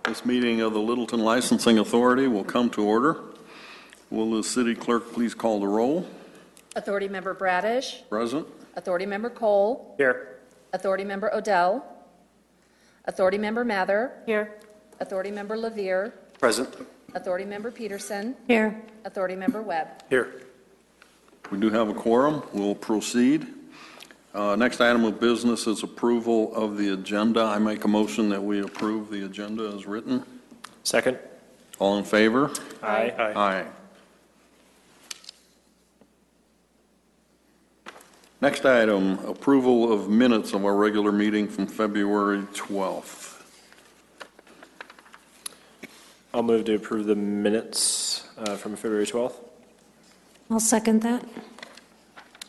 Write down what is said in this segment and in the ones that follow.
This meeting of the Littleton Licensing Authority will come to order. Will the city clerk please call the roll? Authority Member Bradish. Present. Authority Member Cole. Here. Authority Member Odell. Authority Member Mather. Here. Authority Member Levere. Present. Authority Member Peterson. Here. Authority Member Webb. Here. We do have a quorum. We'll proceed. Next item of business is approval of the agenda. I make a motion that we approve the agenda as written. Second. All in favor? Aye. Aye. Next item, approval of minutes of our regular meeting from February 12th. I'll move to approve the minutes from February 12th. I'll second that.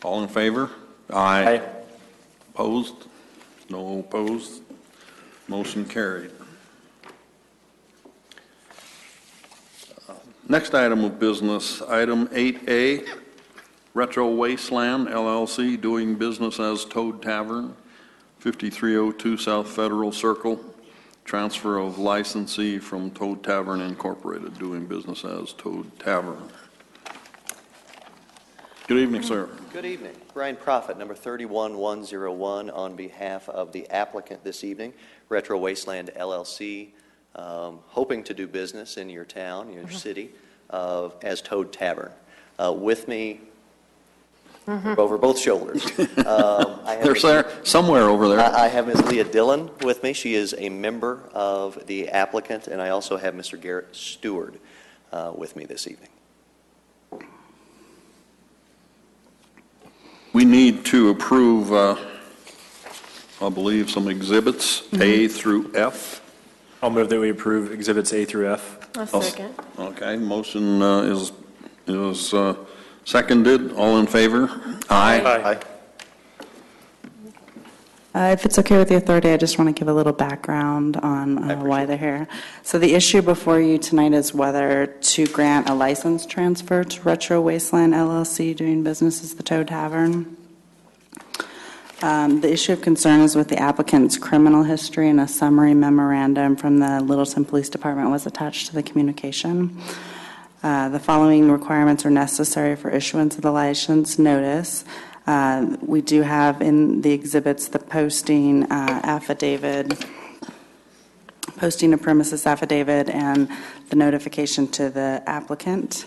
All in favor? Aye. Opposed? No opposed. Motion carried. Next item of business, item 8A, Retro Wasteland LLC doing business as Toad Tavern, 5302 South Federal Circle, transfer of licensee from Toad Tavern Incorporated, doing business as Toad Tavern. Good evening, sir. Good evening. Brian Prophet, number 31101, on behalf of the applicant this evening, Retro Wasteland LLC, hoping to do business in your town, your city, as Toad Tavern. With me, over both shoulders. They're somewhere over there. I have Ms. Leah Dillon with me. She is a member of the applicant, and I also have Mr. Garrett Stewart with me this evening. We need to approve, I believe, some exhibits, A through F. I'll move that we approve exhibits A through F. I'll second. Okay, motion is seconded. All in favor? Aye. If it's okay with the authority, I just want to give a little background on why they're here. So the issue before you tonight is whether to grant a license transfer to Retro Wasteland LLC doing business as the Toad Tavern. The issue of concern is with the applicant's criminal history, and a summary memorandum from the Littleton Police Department was attached to the communication. The following requirements are necessary for issuance of the license notice. We do have in the exhibits the posting affidavit, posting a premises affidavit, and the notification to the applicant.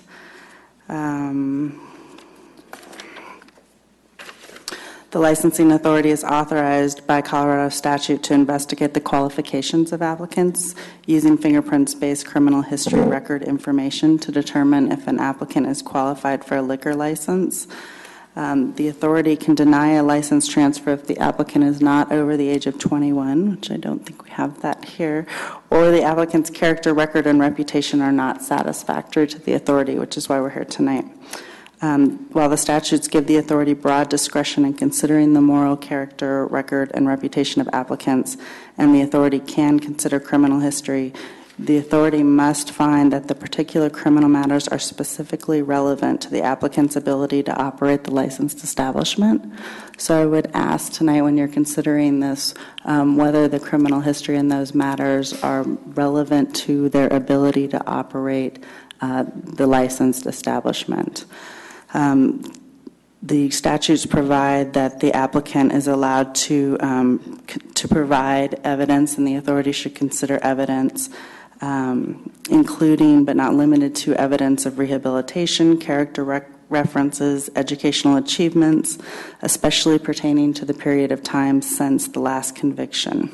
The licensing authority is authorized by Colorado statute to investigate the qualifications of applicants using fingerprints-based criminal history record information to determine if an applicant is qualified for a liquor license. The authority can deny a license transfer if the applicant is not over the age of 21, which I don't think we have that here, or the applicant's character, record, and reputation are not satisfactory to the authority, which is why we're here tonight. While the statutes give the authority broad discretion in considering the moral character, record, and reputation of applicants, and the authority can consider criminal history, the authority must find that the particular criminal matters are specifically relevant to the applicant's ability to operate the licensed establishment. So I would ask tonight, when you're considering this, whether the criminal history in those matters are relevant to their ability to operate the licensed establishment. The statutes provide that the applicant is allowed to provide evidence, and the authority should consider evidence including but not limited to evidence of rehabilitation, character references, educational achievements, especially pertaining to the period of time since the last conviction.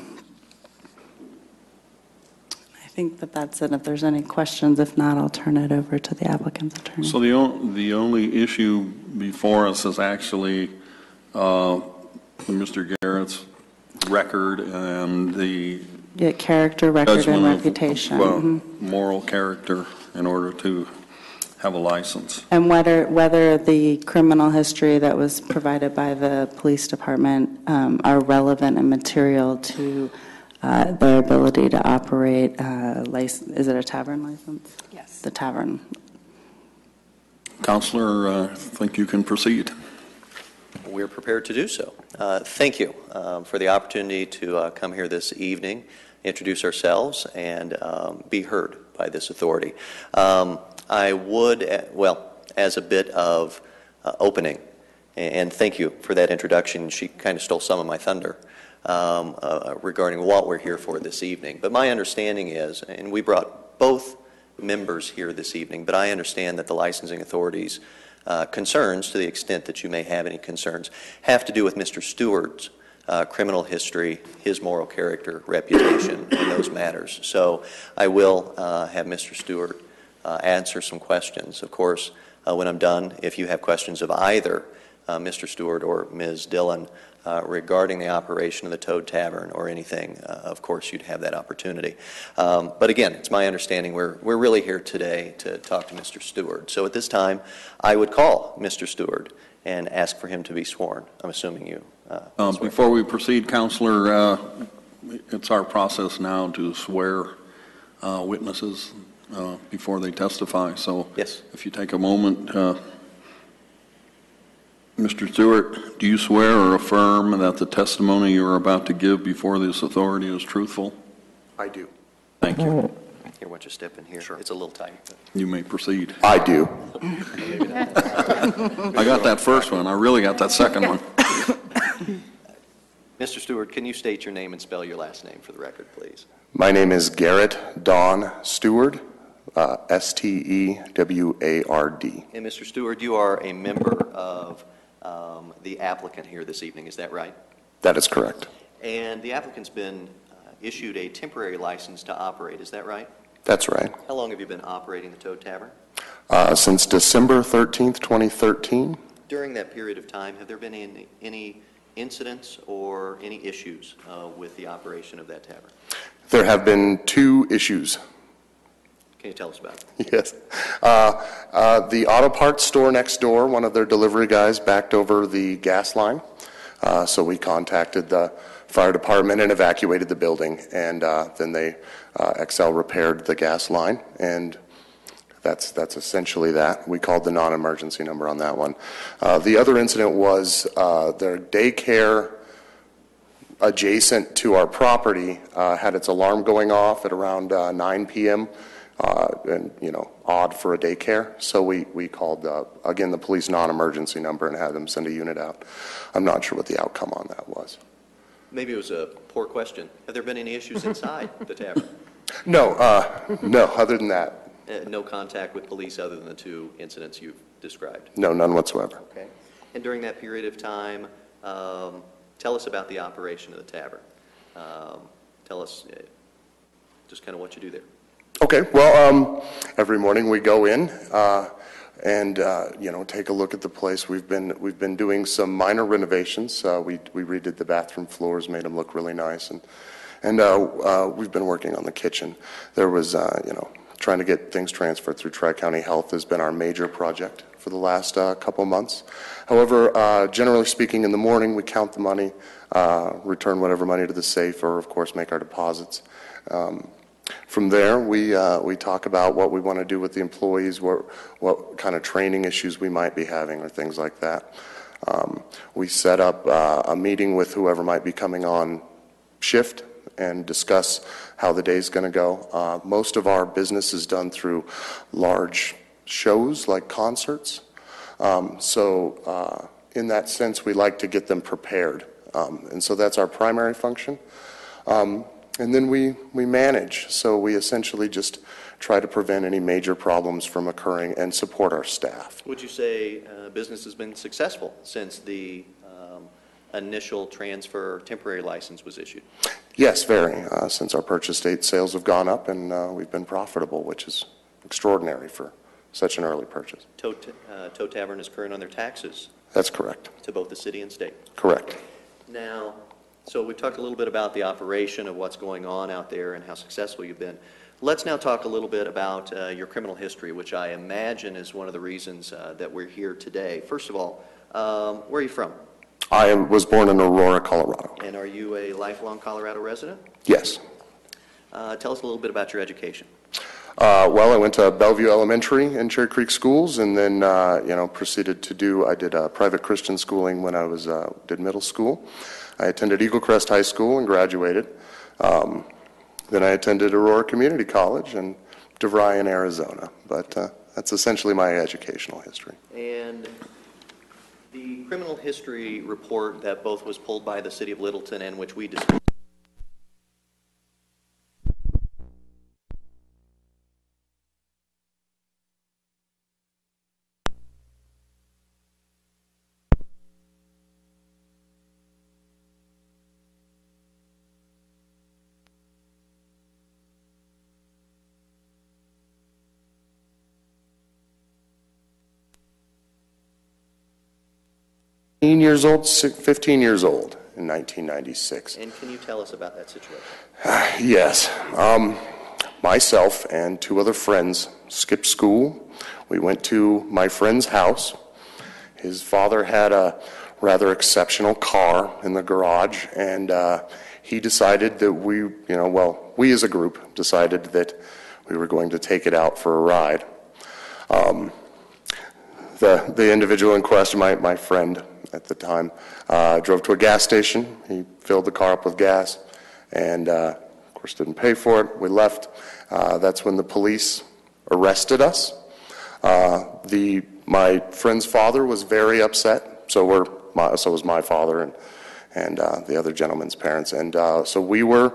I think that's it. If there's any questions, if not, I'll turn it over to the applicant's attorney. So the only issue before us is actually Mr. Garrett's record and the character, record, and reputation. Moral character in order to have a license. And whether the criminal history that was provided by the police department are relevant and material to their ability to operate license. Is it a tavern license? Yes. The tavern. Counselor, I think you can proceed. We're prepared to do so. Thank you for the opportunity to come here this evening introduce ourselves and be heard by this authority. I would, well, as a bit of opening, and thank you for that introduction. She kind of stole some of my thunder regarding what we're here for this evening. But my understanding is, and we brought both members here this evening, but I understand that the licensing authority's concerns, to the extent that you may have any concerns, have to do with Mr. Stewart's criminal history, his moral character, reputation, and those matters. So I will have Mr. Stewart answer some questions. Of course, when I'm done, if you have questions of either Mr. Stewart or Ms. Dillon regarding the operation of the Toad Tavern or anything, of course you'd have that opportunity. But again, it's my understanding we're really here today to talk to Mr. Stewart. So at this time, I would call Mr. Stewart and ask for him to be sworn. I'm assuming you. Before we proceed, Counselor, it's our process now to swear witnesses before they testify. So Yes. if you take a moment, Mr. Stewart, do you swear or affirm that the testimony you are about to give before this authority is truthful? I do. Thank you. Here, why don't you step in here? Sure. It's a little tight. You may proceed. I do. I got that first one. I really got that second one. Mr. Stewart, can you state your name and spell your last name for the record, please? My name is Garrett Don Stewart, S-T-E-W-A-R-D. And Mr. Stewart, you are a member of the applicant here this evening, is that right? That is correct. And the applicant's been issued a temporary license to operate, is that right? That's right. How long have you been operating the Toad Tavern? Since December 13th, 2013. During that period of time, have there been any incidents or any issues with the operation of that tavern? There have been 2 issues. Can you tell us about it? Yes. The auto parts store next door, one of their delivery guys backed over the gas line. So we contacted the fire department and evacuated the building. And then Excel repaired the gas line. And that's essentially that. We called the non-emergency number on that one. The other incident was their daycare adjacent to our property had its alarm going off at around 9 p.m. And, odd for a daycare. So we called, again, the police non-emergency number and had them send a unit out. I'm not sure what the outcome on that was. Maybe it was a poor question. Have there been any issues inside the tavern? No, other than that, No contact with police other than the 2 incidents you've described? no, none whatsoever. Okay. And during that period of time, tell us about the operation of the tavern. Tell us just kind of what you do there. Okay, well, every morning we go in and take a look at the place. We've been doing some minor renovations. We redid the bathroom floors, made them look really nice, and we've been working on the kitchen. There was trying to get things transferred through Tri-County Health has been our major project for the last couple months. However, generally speaking, in the morning we count the money, return whatever money to the safe, or of course make our deposits. From there, we talk about what we want to do with the employees, what kind of training issues we might be having, or things like that. We set up a meeting with whoever might be coming on shift and discuss how the day's going to go. Most of our business is done through large shows like concerts. So in that sense, we like to get them prepared. And so that's our primary function. And then we manage. So we essentially just try to prevent any major problems from occurring and support our staff. Would you say business has been successful since the initial transfer temporary license was issued? Yes, very. Since our purchase date, sales have gone up and we've been profitable, which is extraordinary for such an early purchase. Toad Tavern is current on their taxes That's correct. to both the city and state. Correct. Now, so we've talked a little bit about the operation of what's going on out there and how successful you've been. Let's now talk a little bit about your criminal history, which I imagine is one of the reasons that we're here today. First of all, where are you from? I was born in Aurora, Colorado. And are you a lifelong Colorado resident? Yes. Tell us a little bit about your education. Well, I went to Bellevue Elementary and Cherry Creek schools, and then proceeded to I did private Christian schooling when I did middle school. I attended Eagle Crest High School and graduated. Then I attended Aurora Community College in DeVry in Arizona. But that's essentially my educational history. And the criminal history report that both was pulled by the City of Littleton and which we discussed. Years old, 15 years old in 1996. And can you tell us about that situation? Yes. Myself and two other friends skipped school. We went to my friend's house. His father had a rather exceptional car in the garage, and he decided that we as a group decided that we were going to take it out for a ride. The individual in question, my friend at the time, drove to a gas station. He filled the car up with gas and, of course, didn't pay for it. We left. That's when the police arrested us. My friend's father was very upset. So was my father and the other gentleman's parents. And so we were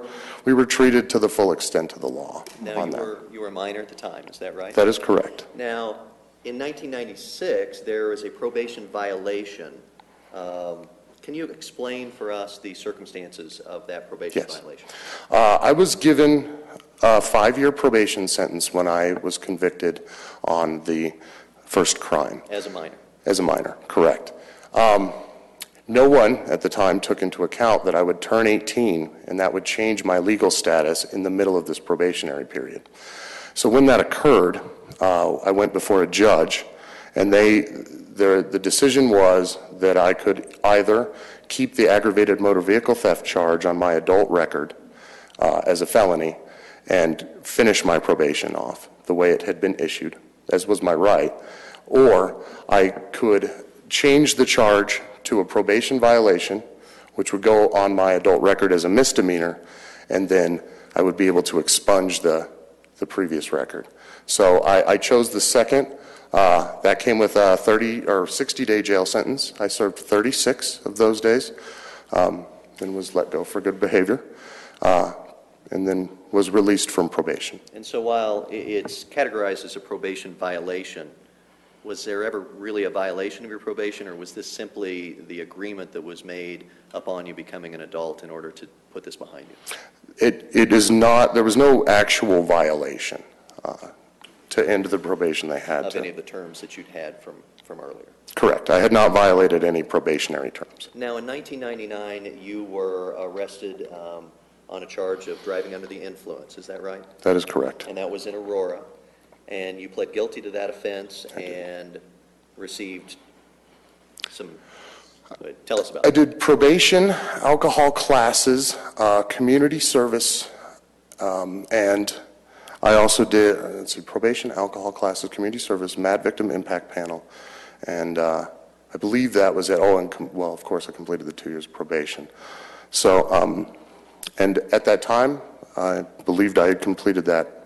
treated to the full extent of the law. Now, you were a minor at the time, is that right? That is correct. Now, in 1996, there was a probation violation. Can you explain for us the circumstances of that probation violation? I was given a 5-year probation sentence when I was convicted on the first crime. As a minor? As a minor, correct. No one at the time took into account that I would turn 18 and that would change my legal status in the middle of this probationary period. So when that occurred, I went before a judge, and the decision was that I could either keep the aggravated motor vehicle theft charge on my adult record as a felony and finish my probation off the way it had been issued, as was my right, or I could change the charge to a probation violation, which would go on my adult record as a misdemeanor, and then I would be able to expunge the previous record. So I chose the second. That came with a 30 or 60-day jail sentence. I served 36 of those days, then was let go for good behavior, and then was released from probation. And so while it's categorized as a probation violation, was there ever really a violation of your probation, or was this simply the agreement that was made upon you becoming an adult in order to put this behind you? It is not, there was no actual violation to end the probation they had. Of any of the terms that you'd had from earlier? Correct. I had not violated any probationary terms. Now, in 1999, you were arrested on a charge of driving under the influence, is that right? That is correct. And that was in Aurora. And you pled guilty to that offense and received some, tell us about it. I did probation, alcohol classes, community service, and I also did probation, alcohol classes, community service, MAD victim impact panel, and I believe that was it. Oh, and well, of course, I completed the 2 years of probation. So, and at that time, I believed I had completed that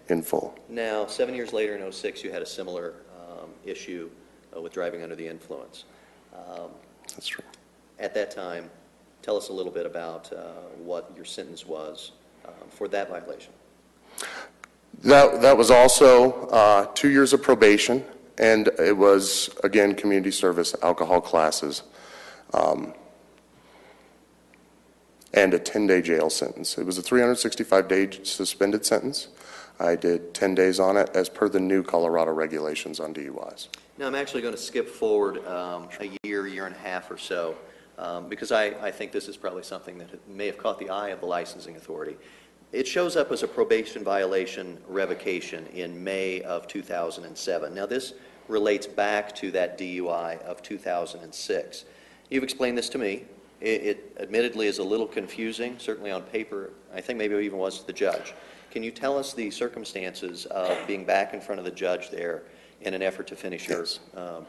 in full. Now, 7 years later, in 2006, you had a similar issue with driving under the influence. That's true. At that time, tell us a little bit about what your sentence was for that violation. That was also 2 years of probation, and it was, again, community service, alcohol classes, and a 10-day jail sentence. It was a 365-day suspended sentence. I did 10 days on it as per the new Colorado regulations on DUIs. Now, I'm actually going to skip forward a year and a half or so, because I think this is probably something that may have caught the eye of the licensing authority. It shows up as a probation violation revocation in May of 2007. Now, this relates back to that DUI of 2006. You've explained this to me. It admittedly is a little confusing, certainly on paper. I think maybe it even was to the judge. Can you tell us the circumstances of being back in front of the judge there in an effort to finish your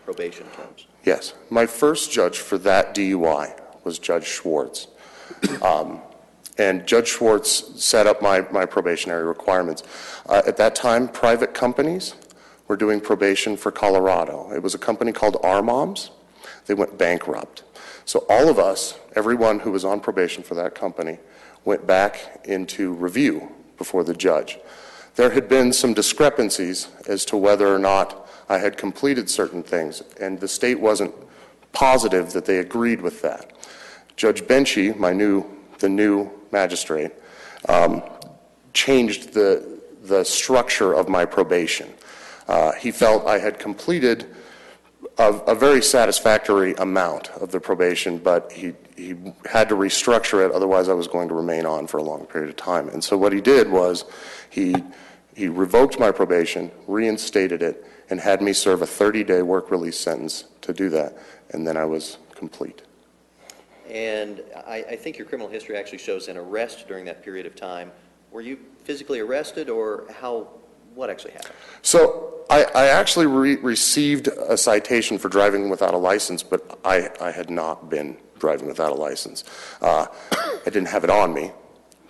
probation terms? Yes. My first judge for that DUI was Judge Schwartz. And Judge Schwartz set up my probationary requirements. At that time, private companies were doing probation for Colorado. It was a company called RMOMS. They went bankrupt. So all of us, everyone who was on probation for that company, went back into review before the judge. There had been some discrepancies as to whether or not I had completed certain things, and the state wasn't positive that they agreed with that. Judge Benchy, the new magistrate, changed the structure of my probation. He felt I had completed a very satisfactory amount of the probation, but he had to restructure it, otherwise I was going to remain on for a long period of time. And so what he did was he revoked my probation, reinstated it, and had me serve a 30-day work release sentence to do that, and then I was complete. And I think your criminal history actually shows an arrest during that period of time. Were you physically arrested, or what actually happened? So I actually received a citation for driving without a license, but I had not been driving without a license. I didn't have it on me,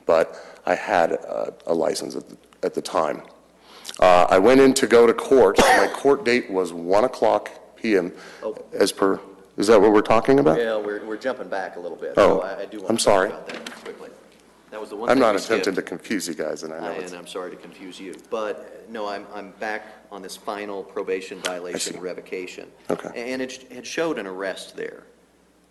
but I had a license at the time. I went in to go to court. My court date was 1:00 p.m. As per. Is that what we're talking about? Yeah, we're jumping back a little bit. Oh, so I do want I'm to sorry. talk about that quickly. That was the one I'm thing not we attempting skipped. to confuse you guys, and I know And I'm sorry to confuse you. But no, I'm back on this final probation violation revocation. Okay. And it had showed an arrest there.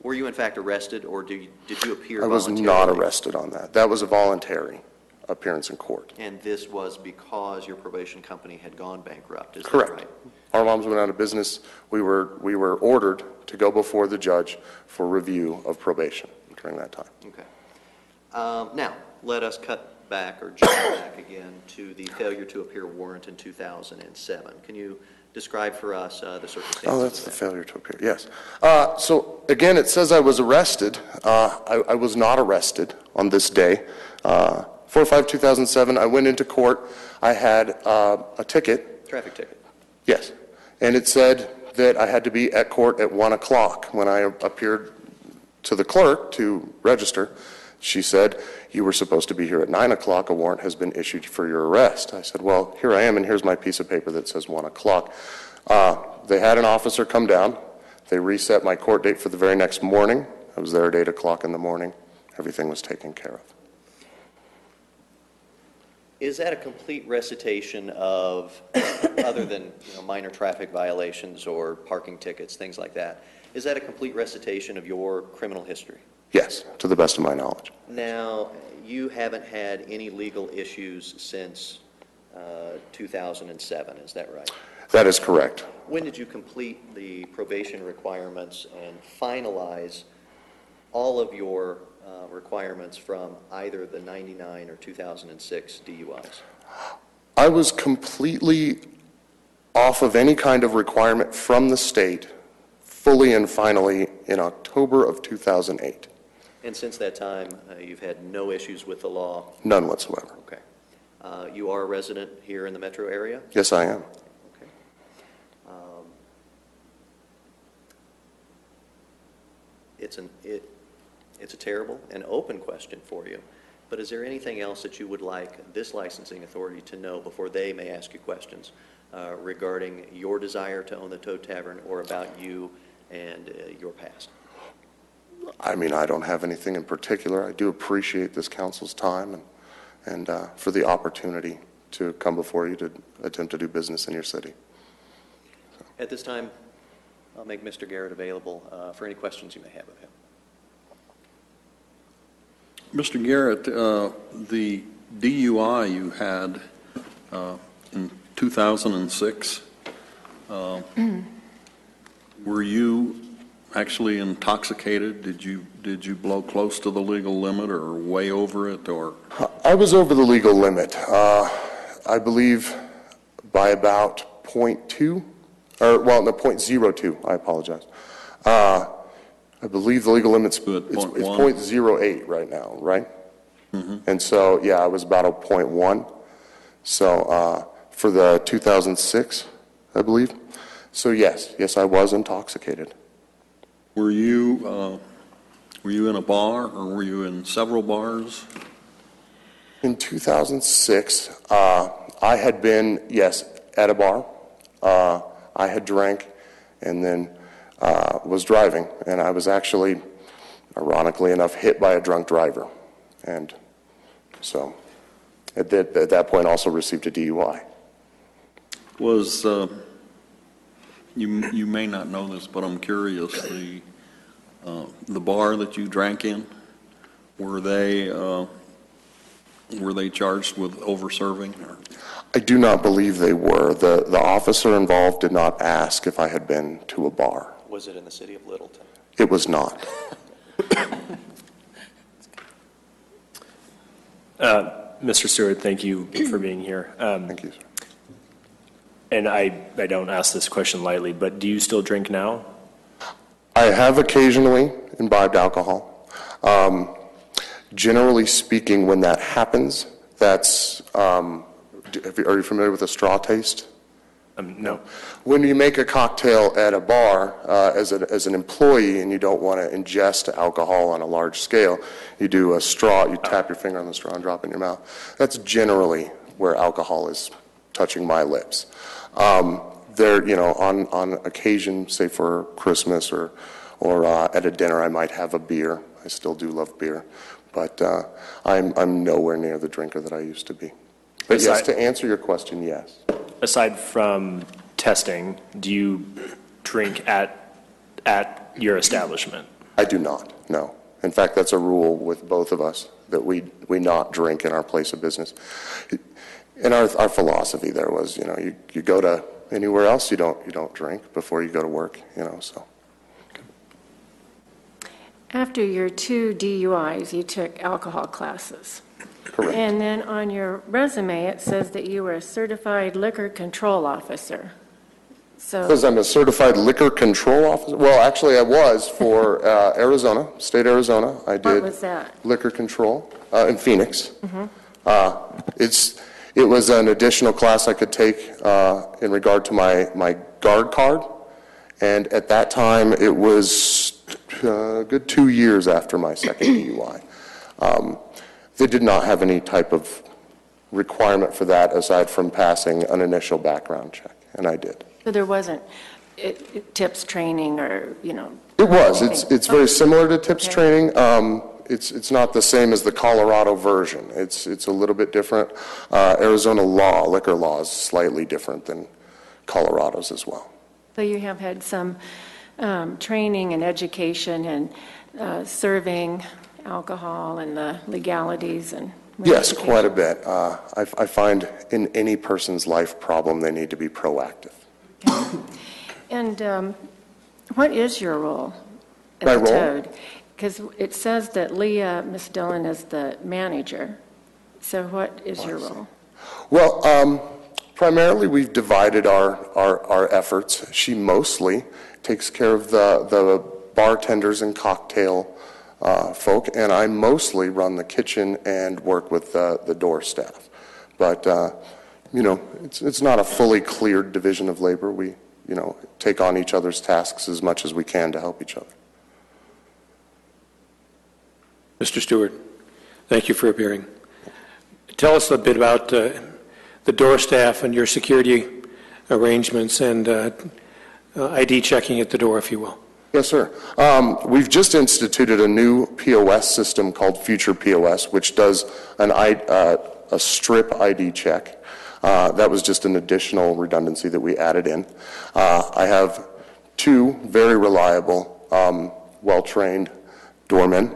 Were you in fact arrested, or did you appear I was voluntarily? not arrested on that. That was a voluntary appearance in court. And this was because your probation company had gone bankrupt, is that Correct. right? Our moms went out of business. We were ordered to go before the judge for review of probation during that time. Okay. Now, let us cut back or jump back again to the failure to appear warrant in 2007. Can you describe for us the circumstances? Oh, that's of the that? failure to appear, yes. So again, it says I was arrested. I was not arrested on this day. 4/5/2007, I went into court. I had a ticket. Traffic ticket. Yes. And it said that I had to be at court at 1:00. When I appeared to the clerk to register, she said, you were supposed to be here at 9:00. A warrant has been issued for your arrest. I said, well, here I am, and here's my piece of paper that says 1:00. They had an officer come down. They reset my court date for the very next morning. I was there at 8:00 in the morning. Everything was taken care of. Is that a complete recitation of, other than minor traffic violations or parking tickets, things like that, is that a complete recitation of your criminal history? Yes, to the best of my knowledge. Now, you haven't had any legal issues since 2007, is that right? That is correct. When did you complete the probation requirements and finalize all of your requirements from either the 99 or 2006 DUIs? I was completely off of any kind of requirement from the state, fully and finally, in October of 2008. And since that time, you've had no issues with the law? None whatsoever. Okay. You are a resident here in the metro area? Yes, I am. Okay. It's a terrible and open question for you, but is there anything else that you would like this licensing authority to know before they may ask you questions regarding your desire to own the Toad Tavern or about you and your past? I mean, I don't have anything in particular. I do appreciate this council's time and for the opportunity to come before you to attempt to do business in your city. At this time, I'll make Mr. Garrett available for any questions you may have of him. Mr. Garrett, the DUI you had in 2006, were you actually intoxicated? Did you blow close to the legal limit or way over it, or? I was over the legal limit. I believe by about 0.2, or well, no, 0.02. I apologize. I believe the legal limit's it's 0.08 right now, right? Mm-hmm. And so, yeah, I was about a 0.1. So for the 2006, I believe. So yes, I was intoxicated. Were you in a bar, or were you in several bars? In 2006, I had been, yes, at a bar. I had drank and then was driving, and I was actually, ironically enough, hit by a drunk driver. And so at that point also received a DUI. Was, you may not know this, but I'm curious, the bar that you drank in, were they charged with over-serving? Or? I do not believe they were. The officer involved did not ask if I had been to a bar. Was it in the city of Littleton? It was not. Mr. Stewart, thank you for being here. Thank you, sir. And I don't ask this question lightly, but do you still drink now? I have occasionally imbibed alcohol. Generally speaking, when that happens, that's, are you familiar with a straw taste? No. When you make a cocktail at a bar as an employee and you don't want to ingest alcohol on a large scale, you do a straw, you tap your finger on the straw and drop it in your mouth. That's generally where alcohol is touching my lips. There, you know, on occasion, say for Christmas or at a dinner, I might have a beer. I still do love beer, but I'm nowhere near the drinker that I used to be. But yes, to answer your question, yes. Aside from testing, do you drink at your establishment? I do not, no. In fact, that's a rule with both of us, that we not drink in our place of business. And our philosophy there was, you know, you go to anywhere else, you don't drink before you go to work, you know, so. After your 2 DUIs, you took alcohol classes. Correct. And then on your resume, it says that you were a certified liquor control officer. So, Because I'm a certified liquor control officer. Well, actually, I was for Arizona, state Arizona. I did. what was that? Liquor control in Phoenix. It was an additional class I could take in regard to my guard card, and at that time it was a good 2 years after my second DUI. They did not have any type of requirement for that aside from passing an initial background check, and I did. So there wasn't tips training or, you know? It was. anything? It's very similar to TIPS Okay. training. It's not the same as the Colorado version. It's a little bit different. Arizona law, liquor law, is slightly different than Colorado's as well. So you have had some training and education and serving alcohol and the legalities and... Yes, quite a bit. I find in any person's life problem, they need to be proactive. And what is your role at My the role? Toad? Because it says that Leah, Miss Dillon, is the manager. So what is your role? Well, primarily we've divided our efforts. She mostly takes care of the bartenders and cocktail folk, and I mostly run the kitchen and work with the door staff. But, you know, it's not a fully cleared division of labor. We, you know, take on each other's tasks as much as we can to help each other. Mr. Stewart, thank you for appearing. Tell us a bit about the door staff and your security arrangements and ID checking at the door, if you will. Yes, sir. We've just instituted a new POS system called Future POS, which does a strip ID check. That was just an additional redundancy that we added in. I have 2 very reliable, well-trained doormen,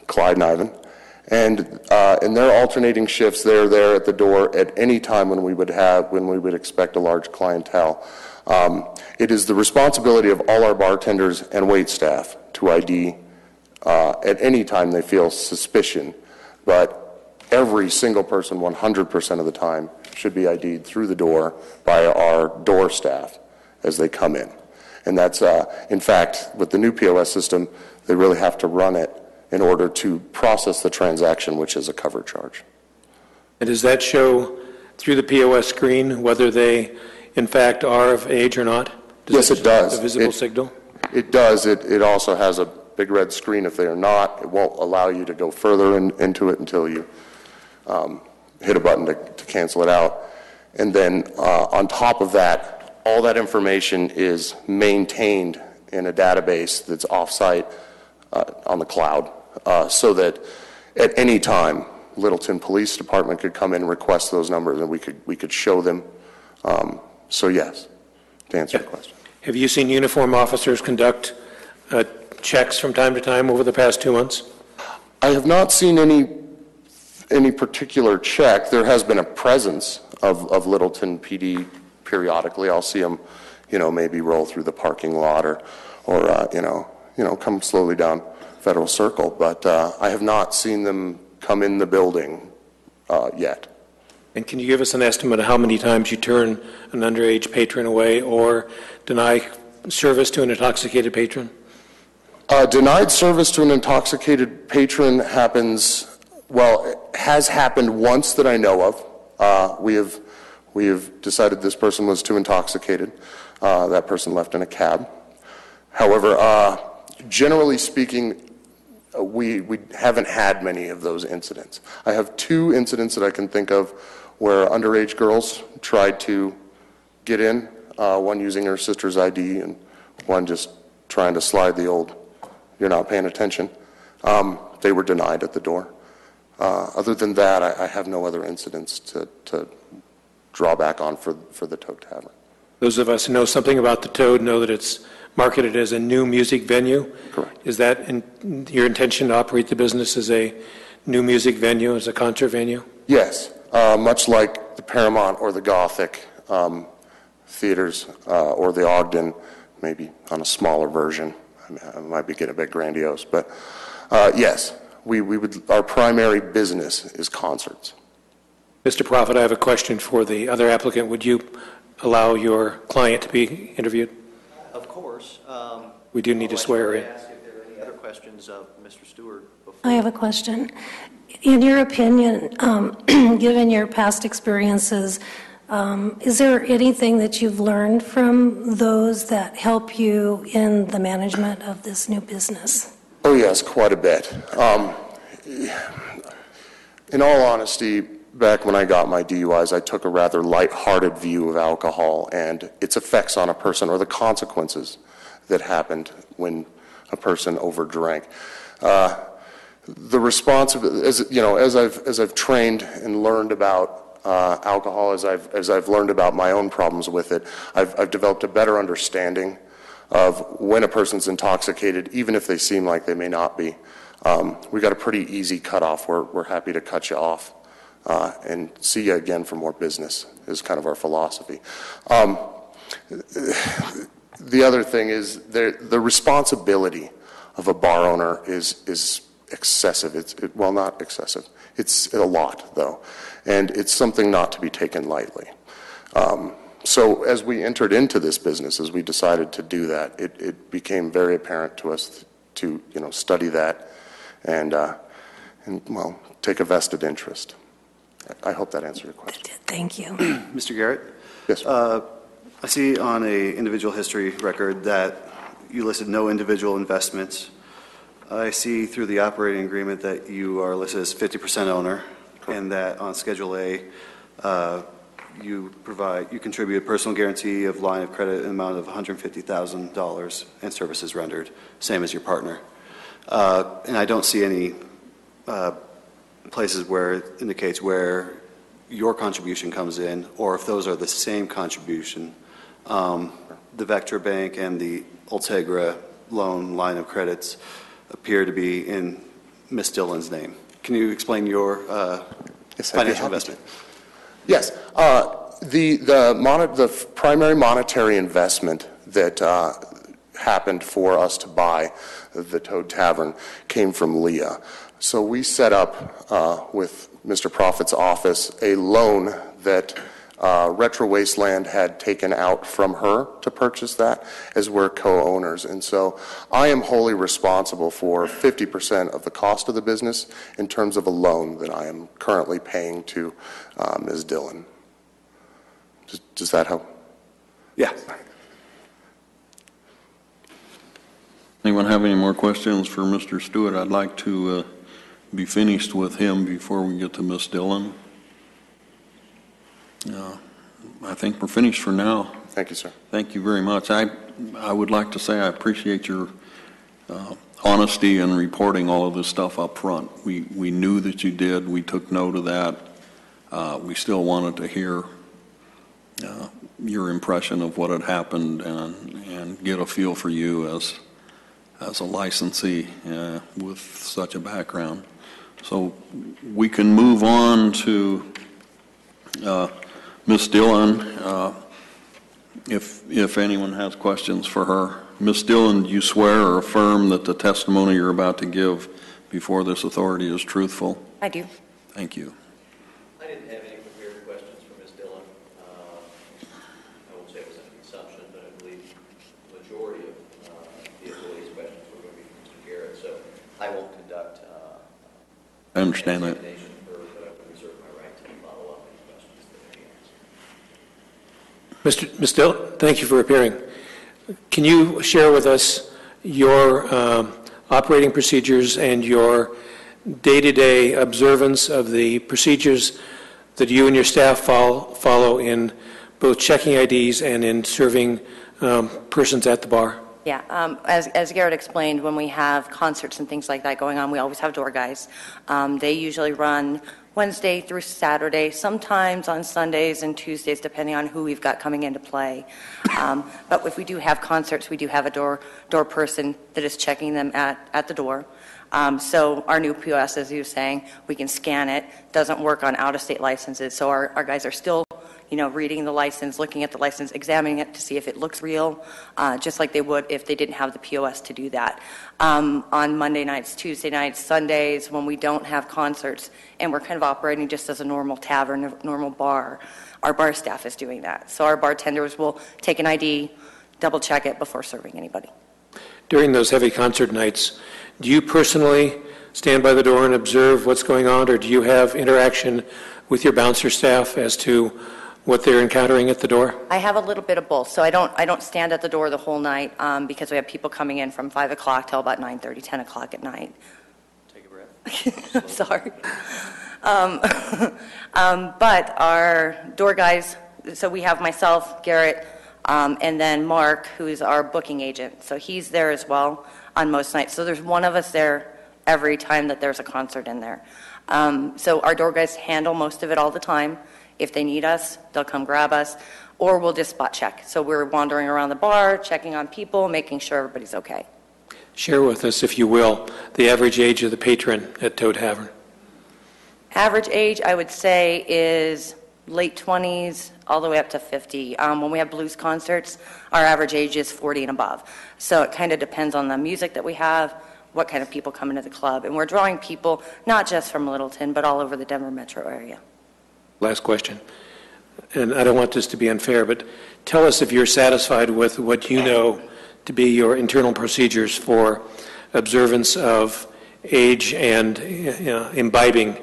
Clyde and Ivan, and in their alternating shifts, they're there at the door at any time when we would expect a large clientele. It is the responsibility of all our bartenders and wait staff to ID at any time they feel suspicion, but every single person, 100% of the time, should be ID'd through the door by our door staff as they come in. And that's, in fact, with the new POS system, they really have to run it in order to process the transaction, which is a cover charge. And does that show through the POS screen whether they, in fact, are of age or not? Yes, it does. A visible signal? It does. It also has a big red screen if they are not. It won't allow you to go further into it until you hit a button to cancel it out. And then on top of that, all that information is maintained in a database that's off-site on the cloud, so that at any time, Littleton Police Department could come in and request those numbers, and we could show them. So yes, to answer your question. Have you seen uniform officers conduct checks from time to time over the past 2 months? I have not seen any particular check. There has been a presence of Littleton PD periodically. I'll see them, maybe roll through the parking lot or come slowly down Federal Circle. But I have not seen them come in the building yet. And can you give us an estimate of how many times you turn an underage patron away or deny service to an intoxicated patron? Denied service to an intoxicated patron has happened once that I know of. We have decided this person was too intoxicated. That person left in a cab. However, generally speaking, we haven't had many of those incidents. I have 2 incidents that I can think of where underage girls tried to get in, one using her sister's ID and one just trying to slide the old, "you're not paying attention." They were denied at the door. Other than that, I have no other incidents to draw back on for the Toad Tavern. Those of us who know something about the Toad know that it's marketed as a new music venue. Correct. Is that your intention to operate the business as a new music venue, as a concert venue? Yes, much like the Paramount or the Gothic theaters or the Ogden, maybe on a smaller version. I might be getting a bit grandiose, but yes, our primary business is concerts. Mr. Prophet, I have a question for the other applicant. Would you allow your client to be interviewed? Of course. We do need to swear her in. Ask if there are any other questions of Mr. Stewart before. I have a question. In your opinion, given your past experiences, is there anything that you've learned from those that help you in the management of this new business? Oh yes, quite a bit. In all honesty, back when I got my DUIs, I took a rather lighthearted view of alcohol and its effects on a person, or the consequences that happened when a person overdrank. The response, as I've trained and learned about alcohol, as I've learned about my own problems with it, I've developed a better understanding of when a person's intoxicated, even if they seem like they may not be. We've got a pretty easy cutoff. We're happy to cut you off and see you again for more business is kind of our philosophy. The other thing is the responsibility of a bar owner is excessive. Well, not excessive. It's a lot, though, and it's something not to be taken lightly. So as we entered into this business, as we decided to do that, it became very apparent to us to study that and take a vested interest. I hope that answered your question. Thank you. Mr. Garrett? Yes, sir. I see on a individual history record that you listed no individual investments. I see through the operating agreement that you are listed as 50% owner, and that on Schedule A, you contribute a personal guarantee of line of credit in the amount of $150,000 and services rendered, same as your partner. And I don't see any places where it indicates where your contribution comes in, or if those are the same contribution. The Vector Bank and the Ultegra loan line of credits appear to be in Ms. Dillon's name. Can you explain your financial investment? Yes. The primary monetary investment that happened for us to buy the Toad Tavern came from Leah. So we set up with Mr. Prophet's office a loan that Retro Wasteland had taken out from her to purchase that, as we're co-owners. And so I am wholly responsible for 50% of the cost of the business in terms of a loan that I am currently paying to Ms. Dillon. Does that help? Yeah. Anyone have any more questions for Mr. Stewart? I'd like to be finished with him before we get to Ms. Dillon. I think we're finished for now. Thank you, sir. Thank you very much. I would like to say I appreciate your honesty in reporting all of this stuff up front. We knew that you did. We took note of that. We still wanted to hear your impression of what had happened and get a feel for you as a licensee with such a background. So we can move on to Ms. Dillon, if anyone has questions for her. Ms. Dillon, do you swear or affirm that the testimony you're about to give before this authority is truthful? I do. Thank you. I didn't have any prepared questions for Ms. Dillon. I won't say it was an assumption, but I believe the majority of the employees' questions were going to be from Mr. Garrett, so I won't conduct I understand that. examination further, but I would reserve my right to follow up any questions that may be asked. Ms. Dillon, thank you for appearing. Can you share with us your operating procedures and your day-to-day observance of the procedures that you and your staff follow in both checking IDs and in serving persons at the bar? Yeah, as Garrett explained, when we have concerts and things like that going on, we always have door guys. They usually run Wednesday through Saturday, sometimes on Sundays and Tuesdays, depending on who we've got coming into play. But if we do have concerts, we do have a door person that is checking them at the door. So our new POS, as you were saying, we can scan it. Doesn't work on out-of-state licenses, so our guys are still reading the license, looking at the license, examining it to see if it looks real, just like they would if they didn't have the POS to do that. On Monday nights, Tuesday nights, Sundays, when we don't have concerts, and we're kind of operating just as a normal tavern, a normal bar, our bar staff is doing that. So our bartenders will take an ID, double check it before serving anybody. During those heavy concert nights, do you personally stand by the door and observe what's going on, or do you have interaction with your bouncer staff as to what they're encountering at the door? I have a little bit of both. So I don't stand at the door the whole night because we have people coming in from 5 o'clock till about 9:30, 10 o'clock at night. Take a breath. Sorry. But our door guys, so we have myself, Garrett, and then Mark, who's our booking agent. So he's there as well on most nights. So there's one of us there every time that there's a concert in there. So our door guys handle most of it all the time. If they need us, they'll come grab us, or we'll just spot check. So we're wandering around the bar, checking on people, making sure everybody's okay. Share with us, if you will, the average age of the patron at Toad Tavern. Average age, I would say, is late 20s all the way up to 50. When we have blues concerts, our average age is 40 and above. So it kind of depends on the music that we have, what kind of people come into the club. And we're drawing people not just from Littleton, but all over the Denver metro area. Last question, and I don't want this to be unfair, but tell us if you're satisfied with what you know to be your internal procedures for observance of age and imbibing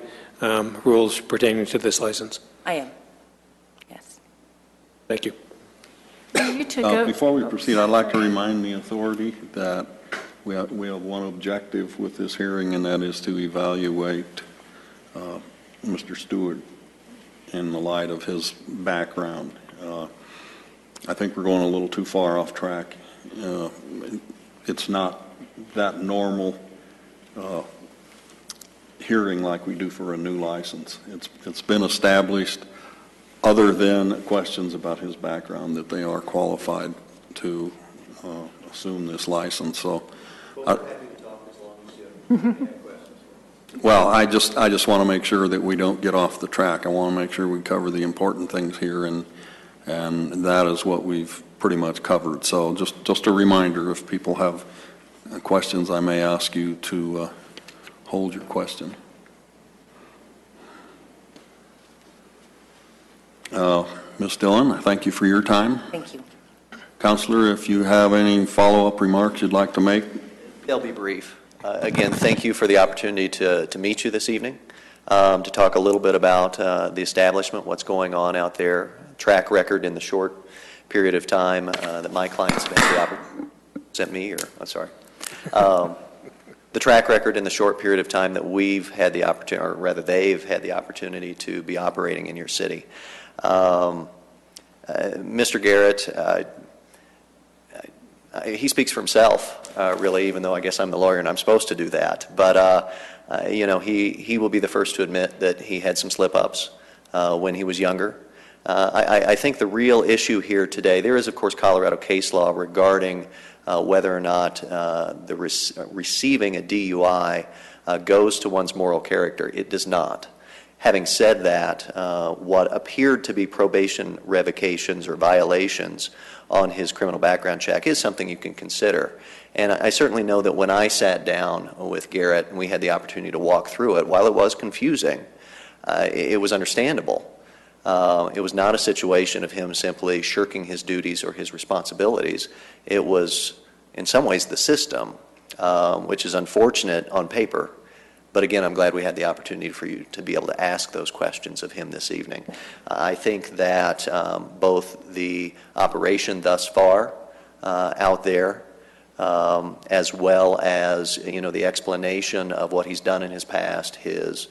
rules pertaining to this license. I am, yes. Thank you. Before we proceed, I'd like to remind the authority that we have one objective with this hearing, and that is to evaluate Mr. Stewart in the light of his background. I think we're going a little too far off track. It's not that normal hearing like we do for a new license. It's been established, other than questions about his background, that they are qualified to assume this license. So, well, I just want to make sure that we don't get off the track. I want to make sure we cover the important things here, and that is what we've pretty much covered. So just a reminder, if people have questions, I may ask you to hold your question. Ms. Dillon, thank you for your time. Thank you. Counselor, if you have any follow-up remarks you'd like to make? They'll be brief. Again, thank you for the opportunity to meet you this evening, to talk a little bit about the establishment, what's going on out there, track record in the short period of time that my clients spent me, or I'm sorry. the track record in the short period of time that we've had the opportunity, or rather they've had the opportunity to be operating in your city. Mr. Garrett, he speaks for himself, really, even though I guess I'm the lawyer and I'm supposed to do that. But, you know, he will be the first to admit that he had some slip-ups when he was younger. I think the real issue here today, there is, of course, Colorado case law regarding whether or not receiving a DUI goes to one's moral character. It does not. Having said that, what appeared to be probation revocations or violations on his criminal background check is something you can consider. And I certainly know that when I sat down with Garrett and we had the opportunity to walk through it, while it was confusing, it was understandable. It was not a situation of him simply shirking his duties or his responsibilities. It was, in some ways, the system, which is unfortunate on paper. But again, I'm glad we had the opportunity for you to be able to ask those questions of him this evening. I think that both the operation thus far out there, as well as, you know, the explanation of what he's done in his past, his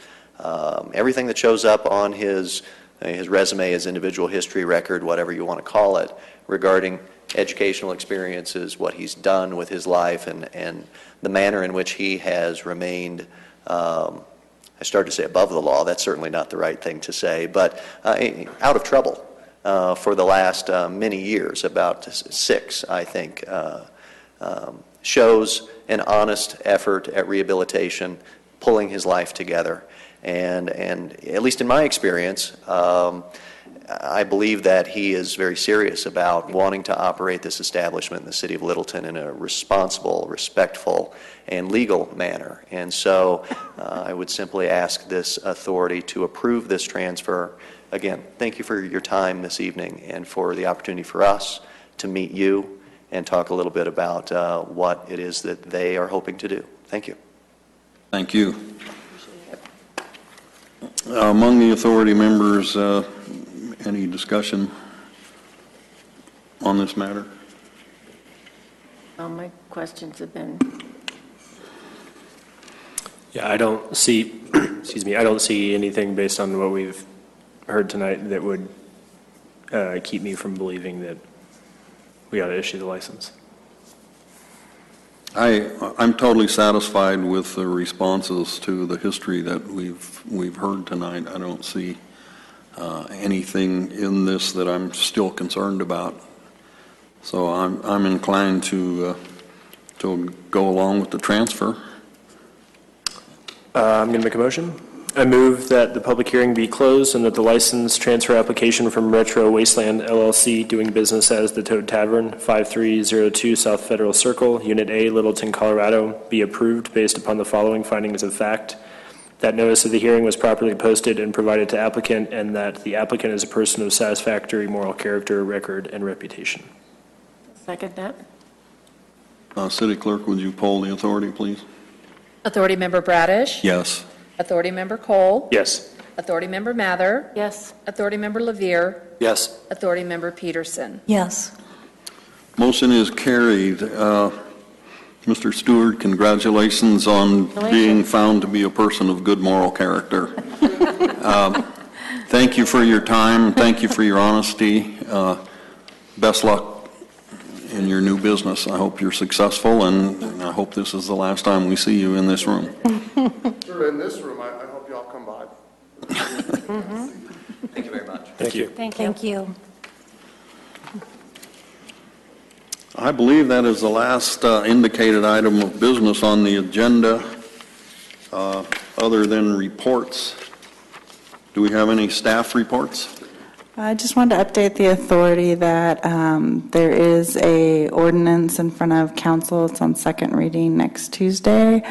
everything that shows up on his resume, his individual history record, whatever you want to call it, regarding educational experiences, what he's done with his life, and the manner in which he has remained, I started to say above the law. That's certainly not the right thing to say, but out of trouble for the last many years, about 6, I think, shows an honest effort at rehabilitation, pulling his life together. And at least in my experience, I believe that he is very serious about wanting to operate this establishment in the city of Littleton in a responsible, respectful, and legal manner. And so I would simply ask this authority to approve this transfer. Again, thank you for your time this evening and for the opportunity for us to meet you and talk a little bit about what it is that they are hoping to do. Thank you. Thank you. Among the authority members, any discussion on this matter? All my questions have been, Yeah, I don't see, excuse me, I don't see anything based on what we've heard tonight that would keep me from believing that we ought to issue the license. I'm totally satisfied with the responses to the history that we've heard tonight. I don't see anything in this that I'm still concerned about. So I'm inclined to go along with the transfer. I'm going to make a motion. I move that the public hearing be closed and that the license transfer application from Retro Wasteland LLC, doing business as the Toad Tavern, 5302 South Federal Circle, Unit A, Littleton, Colorado, be approved based upon the following findings of fact: that notice of the hearing was properly posted and provided to applicant, and that the applicant is a person of satisfactory moral character, record, and reputation. second that. City Clerk, would you poll the authority, please? Authority Member Bradish? Yes. Authority Member Cole? Yes. Authority Member Mather? Yes. Authority Member Levere? Yes. Authority Member Peterson? Yes. Motion is carried. Mr. Stewart, congratulations on being found to be a person of good moral character. Thank you for your time. Thank you for your honesty. Best luck in your new business. I hope you're successful, and I hope this is the last time we see you in this room. Sure, in this room, I hope you all come by. Thank you very much. Thank you. Thank you. Thank you. I believe that is the last indicated item of business on the agenda, other than reports. Do we have any staff reports? I just wanted to update the authority that there is a ordinance in front of council. It's on second reading next Tuesday,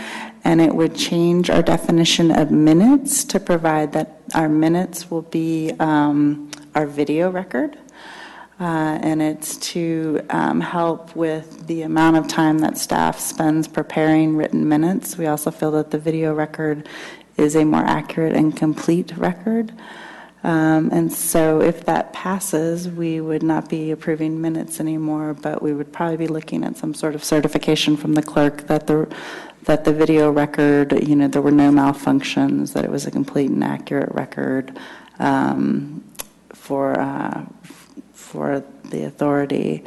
and it would change our definition of minutes to provide that our minutes will be our video record. And it's to help with the amount of time that staff spends preparing written minutes. We also feel that the video record is a more accurate and complete record. And so if that passes, we would not be approving minutes anymore, but we would probably be looking at some sort of certification from the clerk that that the video record, there were no malfunctions, that it was a complete and accurate record for the authority.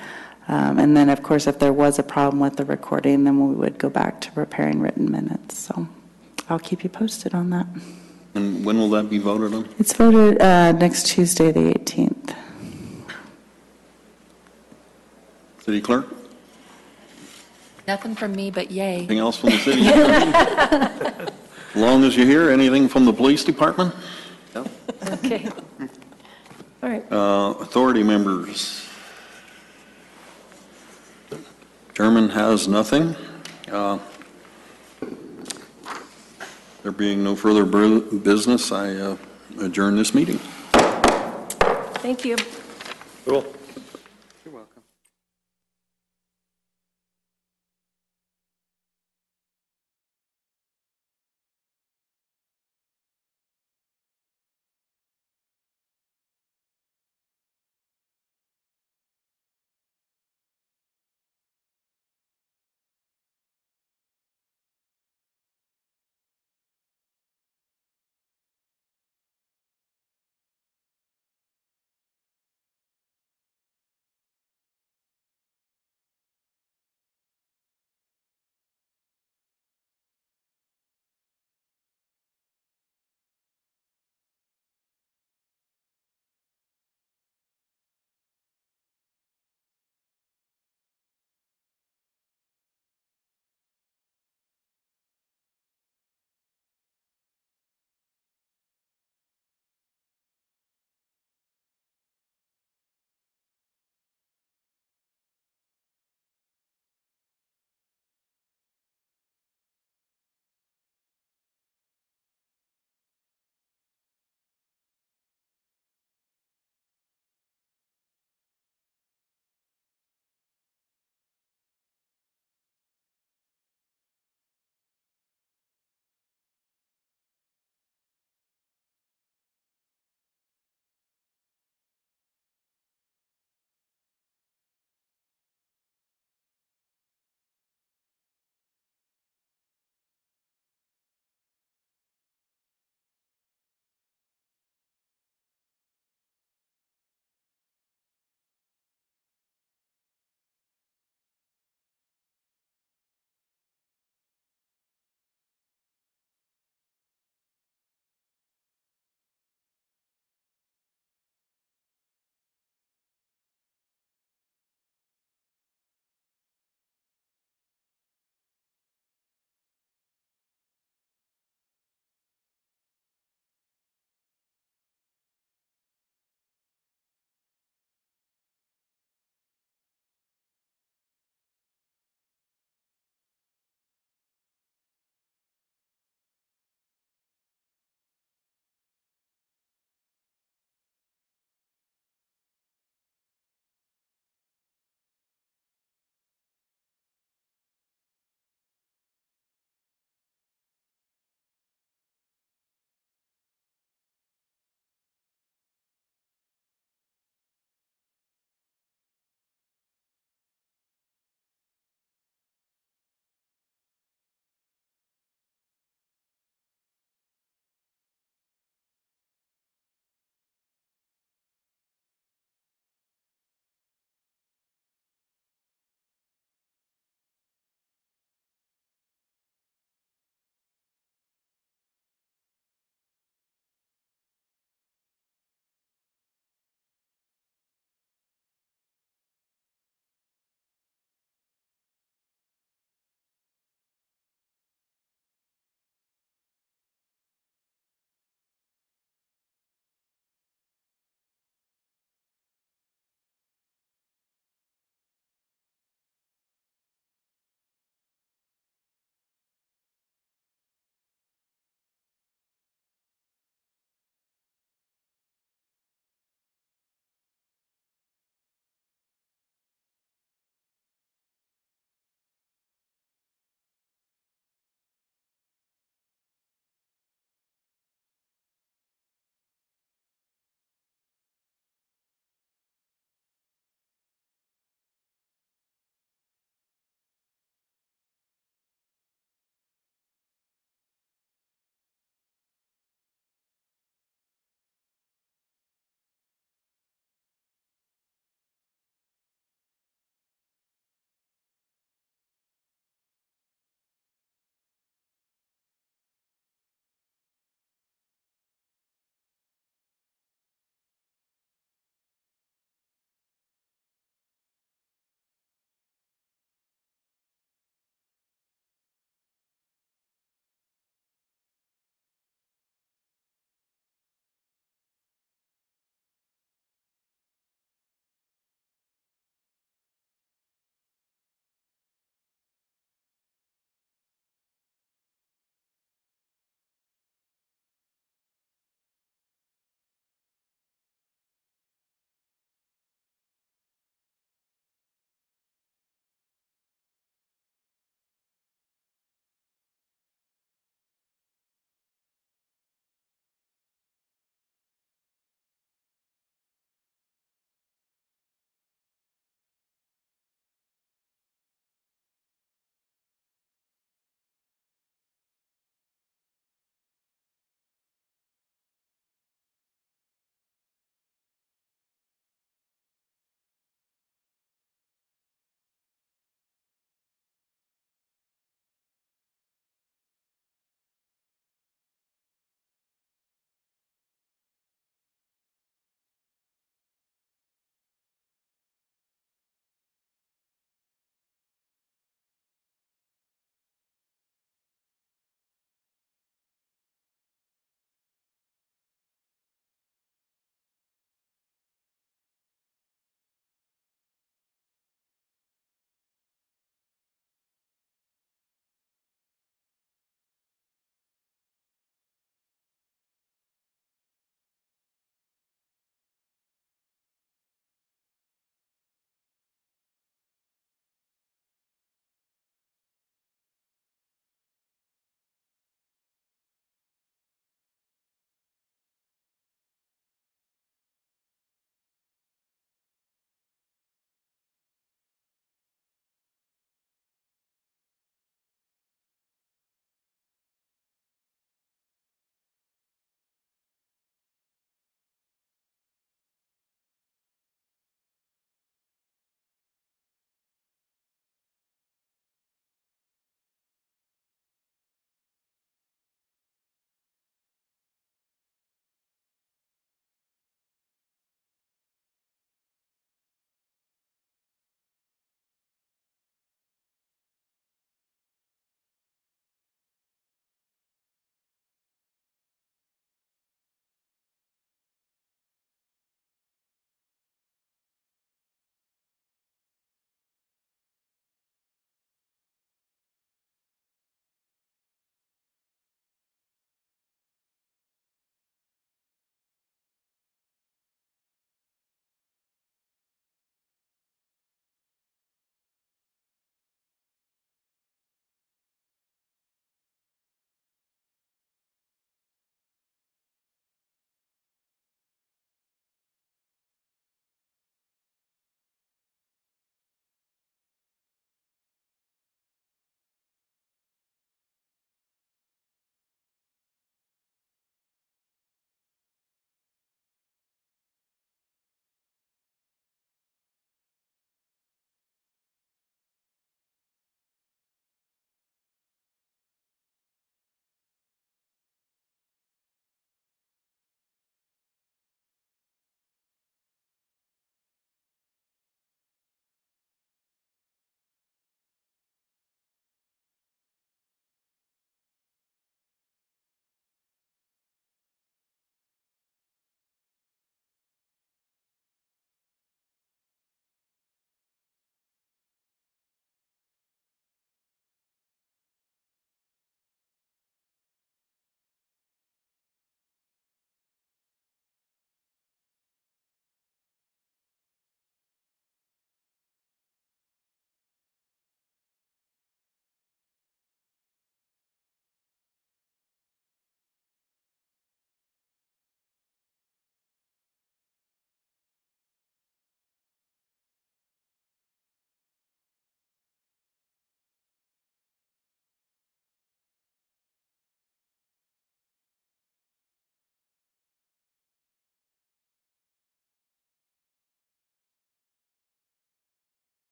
And then, of course, if there was a problem with the recording, then we would go back to preparing written minutes. So I'll keep you posted on that. And when will that be voted on? It's voted next Tuesday, the 18th. City Clerk? Nothing from me, but yay. Anything else from the city? As long as you hear anything from the police department? No? Okay. All right. Authority members? Chairman has nothing. There being no further business, I adjourn this meeting. Thank you. Cool.